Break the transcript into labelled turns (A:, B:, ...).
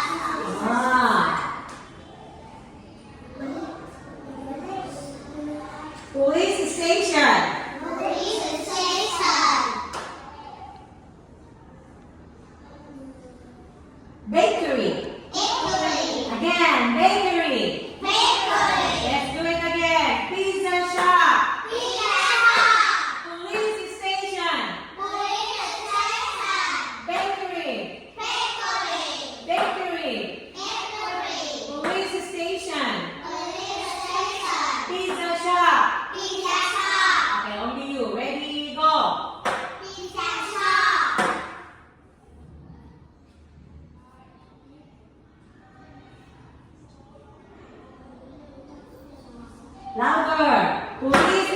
A: Ah. Police station. Bakery. Again, bakery. Let's do it again. Pizza shop. Police station. Bakery. Bakery. Police station. Pizza shop. Okay, only you. Ready, go. Louder. Police